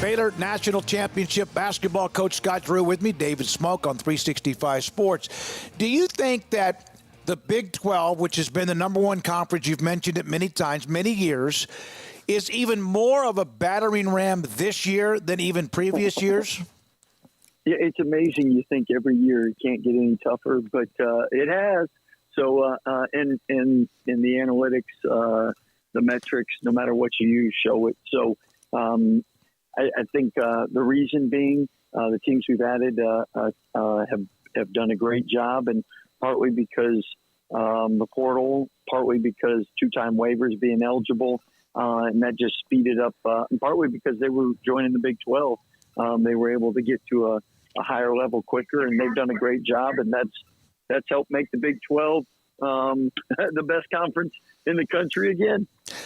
Baylor National Championship basketball coach Scott Drew with me, David Smoke on 365 Sports. Do you think that the Big 12, which has been the number one conference, you've mentioned it many times, many years, is even more of a battering ram this year than even previous years? Yeah, it's amazing. You think every year it can't get any tougher, but it has. So in the analytics, the metrics, no matter what you use, show it. So I think the reason being the teams we've added have done a great job, and partly because the portal, partly because two-time waivers being eligible, and that just speeded up, and partly because they were joining the Big 12. They were able to get to a higher level quicker, and they've done a great job, and that's helped make the Big 12 the best conference in the country again.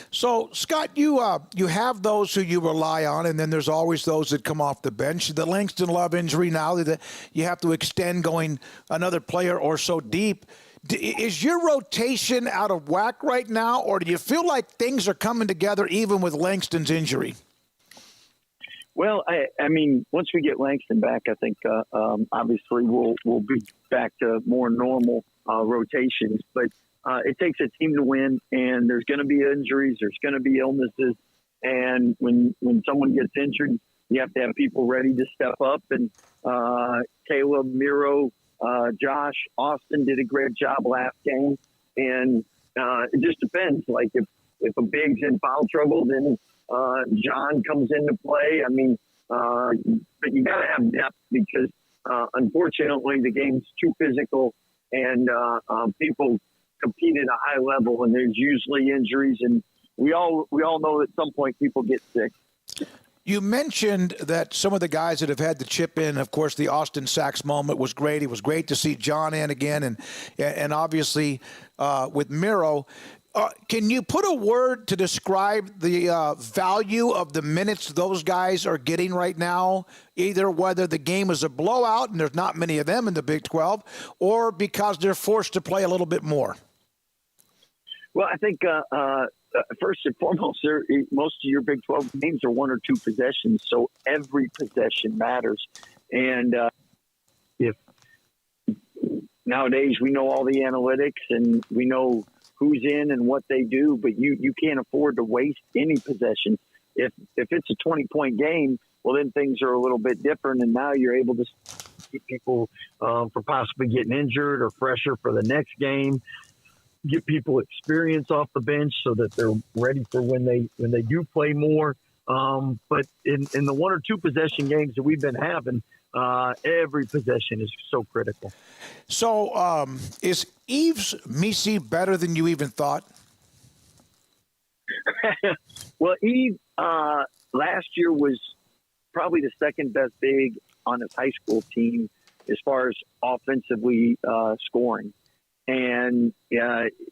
So, Scott, you have those who you rely on, and then there's always those that come off the bench. The Langston Love injury now that you have to extend going another player or so deep. Is your rotation out of whack right now, or do you feel like things are coming together even with Langston's injury? Well, I mean, once we get Langston back, I think obviously we'll be back to more normal rotations. But it takes a team to win, and there's going to be injuries, there's going to be illnesses, and when someone gets injured, you have to have people ready to step up. And Caleb, Miro, Josh, Austin did a great job last game, and it just depends. Like if a big's in foul trouble, then John comes into play. I mean, but you got to have depth because unfortunately the game's too physical, and people compete at a high level, and there's usually injuries, and we all know at some point people get sick. You mentioned that some of the guys that have had to chip in, of course, the Austin Sachs moment was great. It was great to see John in again, and obviously with Miro. Can you put a word to describe the value of the minutes those guys are getting right now, either whether the game is a blowout and there's not many of them in the Big 12, or because they're forced to play a little bit more? Well, I think first and foremost, most of your Big 12 games are one or two possessions, so every possession matters. And if nowadays we know all the analytics and we know who's in and what they do, but you can't afford to waste any possession. If it's a 20-point game, well, then things are a little bit different, and now you're able to keep people for possibly getting injured or fresher for the next game, get people experience off the bench so that they're ready for when they do play more. But in the one or two possession games that we've been having, every possession is so critical. So is Yves Misi better than you even thought? Well, Yves last year was probably the second best big on his high school team as far as offensively scoring. And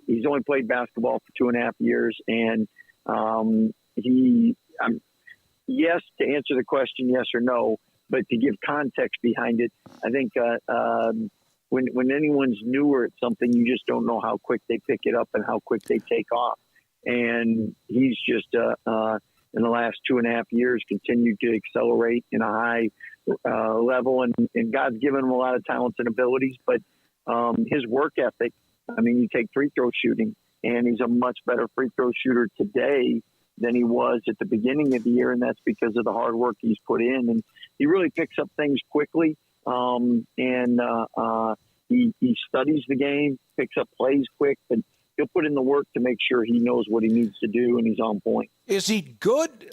he's only played basketball for 2.5 years. And yes, to answer the question, yes or no, but to give context behind it, I think when anyone's newer at something, you just don't know how quick they pick it up and how quick they take off. And he's just, in the last 2.5 years, continued to accelerate in a high level. And God's given him a lot of talents and abilities, but his work ethic, I mean, you take free throw shooting, and he's a much better free throw shooter today than he was at the beginning of the year, and that's because of the hard work he's put in. And he really picks up things quickly, and he studies the game, picks up plays quick, but he'll put in the work to make sure he knows what he needs to do, and he's on point. Is he good,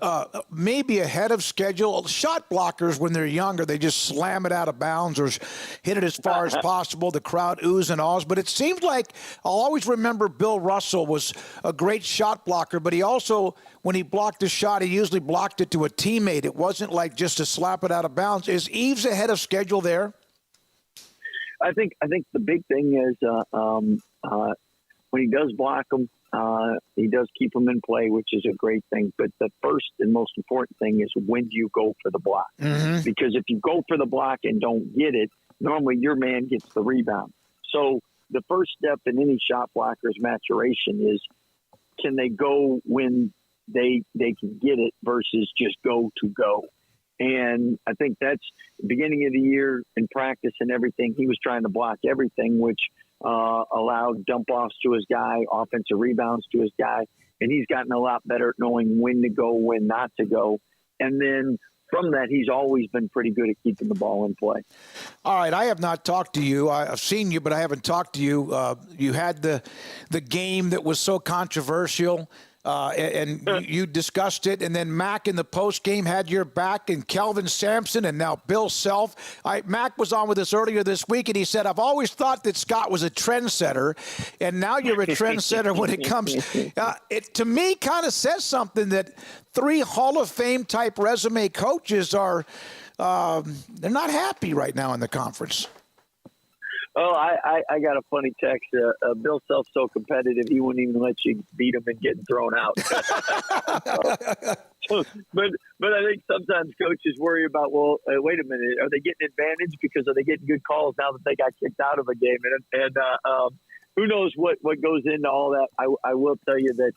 maybe ahead of schedule? Shot blockers, when they're younger, they just slam it out of bounds or hit it as far as possible. The crowd oohs and ahs. But it seems like I'll always remember Bill Russell was a great shot blocker, but he also, when he blocked a shot, he usually blocked it to a teammate. It wasn't like just to slap it out of bounds. Is Yves ahead of schedule there? I think the big thing is when he does block them, he does keep them in play, which is a great thing. But the first and most important thing is when do you go for the block? Mm-hmm. Because if you go for the block and don't get it, normally your man gets the rebound. So the first step in any shot blocker's maturation is, can they go when they can get it versus just go to go? And I think that's the beginning of the year in practice and everything. He was trying to block everything, which allowed dump offs to his guy, offensive rebounds to his guy. And he's gotten a lot better at knowing when to go, when not to go. And then from that, he's always been pretty good at keeping the ball in play. All right, I have not talked to you. I've seen you, but I haven't talked to you. You had the game that was so controversial. And you discussed it, and then Mac in the post game had your back, and Kelvin Sampson, and now Bill Self. Mac was on with us earlier this week, and he said, "I've always thought that Scott was a trendsetter, and now you're a trendsetter when it comes." It to me kind of says something that 3 Hall of Fame type resume coaches are they're not happy right now in the conference. Oh, I got a funny text. Bill Self's so competitive, he wouldn't even let you beat him and getting thrown out. But I think sometimes coaches worry about, well, wait a minute, are they getting advantage because are they getting good calls now that they got kicked out of a game? And who knows what goes into all that. I will tell you that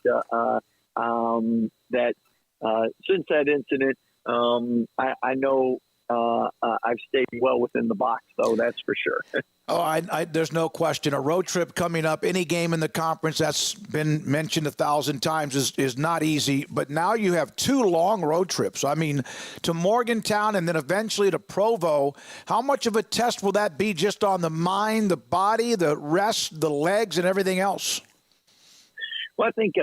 since that incident, I know I've stayed well within the box, though, that's for sure. Oh, there's no question. A road trip coming up, any game in the conference, that's been mentioned 1,000 times, is not easy. But now you have 2 long road trips. I mean, to Morgantown and then eventually to Provo. How much of a test will that be just on the mind, the body, the rest, the legs, and everything else? Well, I think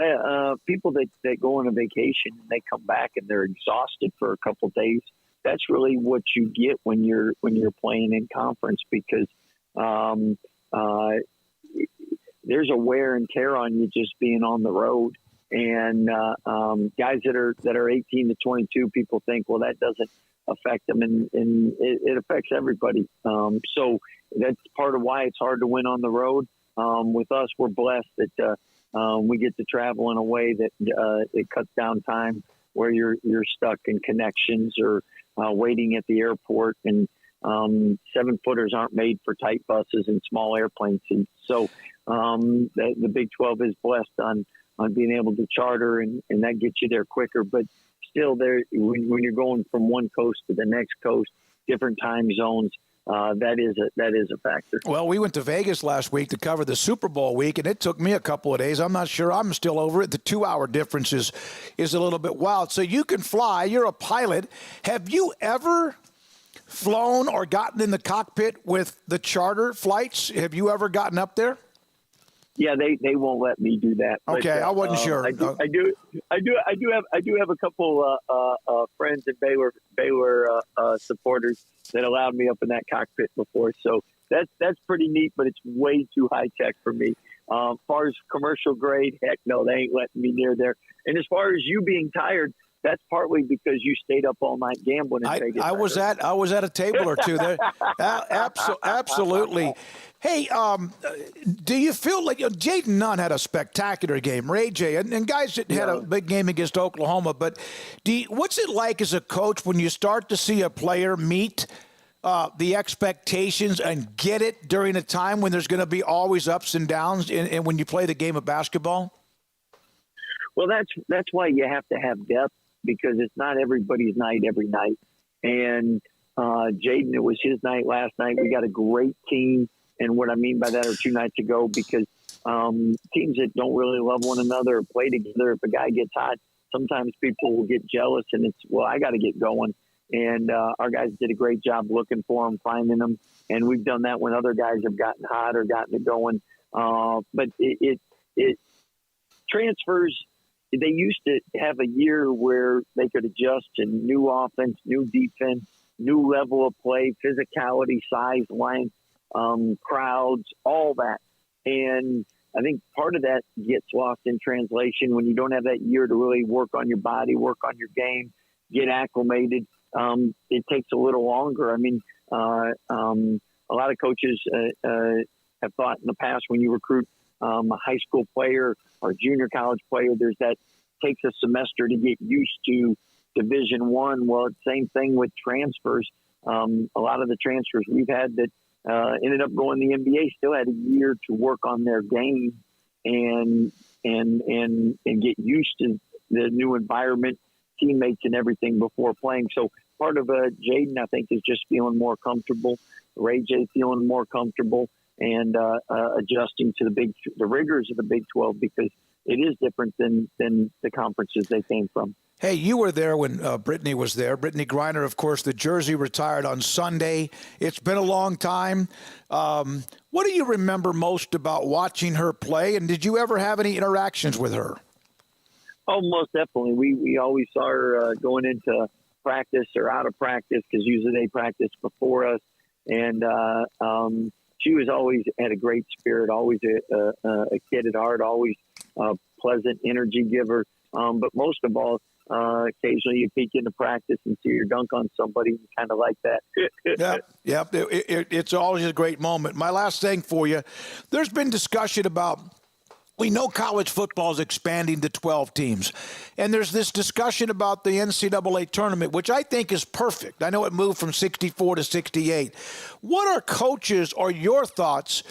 people that go on a vacation and they come back and they're exhausted for a couple of days, that's really what you get when you're playing in conference, because there's a wear and tear on you just being on the road. And guys that are 18 to 22, people think, well, that doesn't affect them, and it affects everybody. So that's part of why it's hard to win on the road. With us, we're blessed that we get to travel in a way that it cuts down time where you're stuck in connections or waiting at the airport, and 7-footers aren't made for tight buses and small airplane seats. So the Big 12 is blessed on being able to charter, and that gets you there quicker. But still, when you're going from one coast to the next coast, different time zones, that is a factor. Well, we went to Vegas last week to cover the Super Bowl week, and it took me a couple of days. I'm not sure I'm still over it. The 2-hour difference is a little bit wild. So you can fly. You're a pilot. Have you ever flown or gotten in the cockpit with the charter flights? Have you ever gotten up there? Yeah, they won't let me do that. Okay, but, I wasn't sure. I do have a couple friends and Baylor supporters that allowed me up in that cockpit before. So that's pretty neat, but it's way too high tech for me. As far as commercial grade, heck no, they ain't letting me near there. And as far as you being tired, that's partly because you stayed up all night gambling in Vegas. I was at a table or two there. Absolutely. Hey, do you feel like Jaden Nunn had a spectacular game, Ray J, and guys that had a big game against Oklahoma? But what's it like as a coach when you start to see a player meet the expectations and get it during a time when there's going to be always ups and downs, and when you play the game of basketball? Well, that's why you have to have depth, because it's not everybody's night every night. And Jaden, it was his night last night. We got a great team. And what I mean by that are 2 nights ago, because teams that don't really love one another or play together, if a guy gets hot, sometimes people will get jealous, and it's, well, I got to get going. And our guys did a great job looking for them, finding them. And we've done that when other guys have gotten hot or gotten it going. But it transfers, they used to have a year where they could adjust to new offense, new defense, new level of play, physicality, size, length, crowds, all that. And I think part of that gets lost in translation when you don't have that year to really work on your body, work on your game, get acclimated. It takes a little longer. I mean, a lot of coaches have thought in the past when you recruit a high school player or junior college player, there's that takes a semester to get used to Division I. Well, it's the same thing with transfers. A lot of the transfers we've had that ended up going to the NBA still had a year to work on their game and get used to the new environment, teammates and everything before playing. So part of Jaden, I think, is just feeling more comfortable. Ray J feeling more comfortable and adjusting to the rigors of the Big 12, because it is different than the conferences they came from. Hey, you were there when Britney was there. Britney Grinder, of course, the jersey retired on Sunday. It's been a long time. What do you remember most about watching her play, and did you ever have any interactions with her? Oh, most definitely. We always saw her going into practice or out of practice, because usually they practiced before us. And she was always had a great spirit, always a kid at heart, always a pleasant energy giver. But most of all, occasionally you peek into practice and see her dunk on somebody, kind of like that. Yep. It's always a great moment. My last thing for you, there's been discussion about, we know college football is expanding to 12 teams, and there's this discussion about the NCAA tournament, which I think is perfect. I know it moved from 64 to 68. What are coaches or your thoughts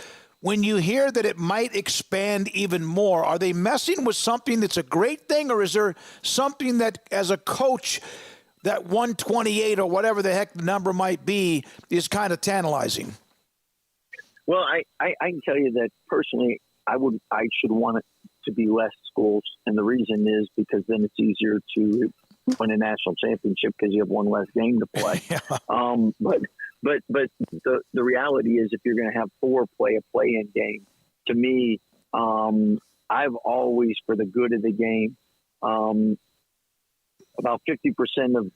when you hear that it might expand even more? Are they messing with something that's a great thing, or is there something that, as a coach, that 128 or whatever the heck the number might be is kind of tantalizing? Well, I can tell you that personally, I should want it to be less schools, and the reason is because then it's easier to win a national championship because you have one less game to play. Yeah. But the reality is, if you're going to have 4 play a play-in game, to me, I've always, for the good of the game, about 50% of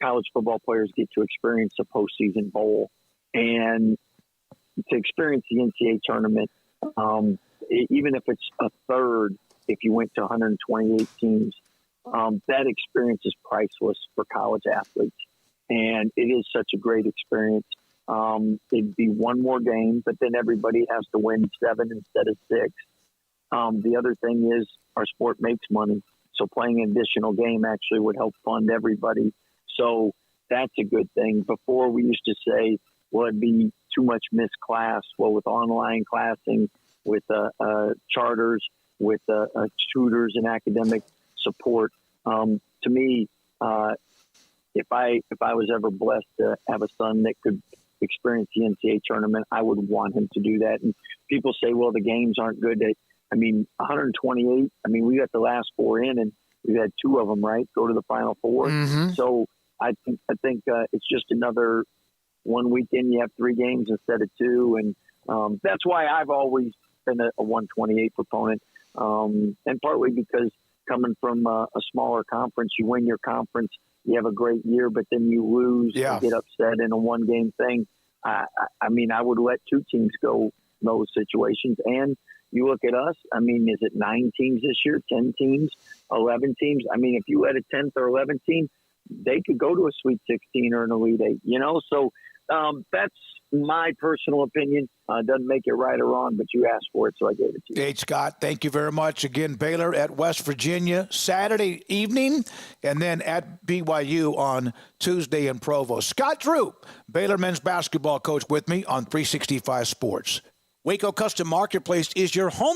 college football players get to experience a postseason bowl, and to experience the NCAA tournament, even if it's a third, if you went to 128 teams, that experience is priceless for college athletes. And it is such a great experience. It'd be one more game, but then everybody has to win 7 instead of 6. The other thing is our sport makes money. So playing an additional game actually would help fund everybody. So that's a good thing. Before we used to say, well, it'd be too much missed class. Well, with online classing, with charters, with tutors and academic support, to me, if I was ever blessed to have a son that could experience the NCAA tournament, I would want him to do that. And people say, well, the games aren't good. 128. We got the last 4 in, and we've had 2 of them, right, go to the Final Four. Mm-hmm. So I think it's just another one weekend. You have 3 games instead of 2, and that's why I've always been a 128 proponent, and partly because coming from a smaller conference, you win your conference, you have a great year, but then you lose, and get upset in a 1-game thing. I would let 2 teams go in those situations. And you look at us, is it 9 teams this year, 10 teams, 11 teams? If you had a 10th or 11th team, they could go to a Sweet 16 or an Elite 8, So that's my personal opinion. Doesn't make it right or wrong, but you asked for it, so I gave it to you. Hey, Scott, thank you very much. Again, Baylor at West Virginia Saturday evening, and then at BYU on Tuesday in Provo. Scott Drew, Baylor men's basketball coach, with me on 365 Sports. Waco Custom Marketplace is your home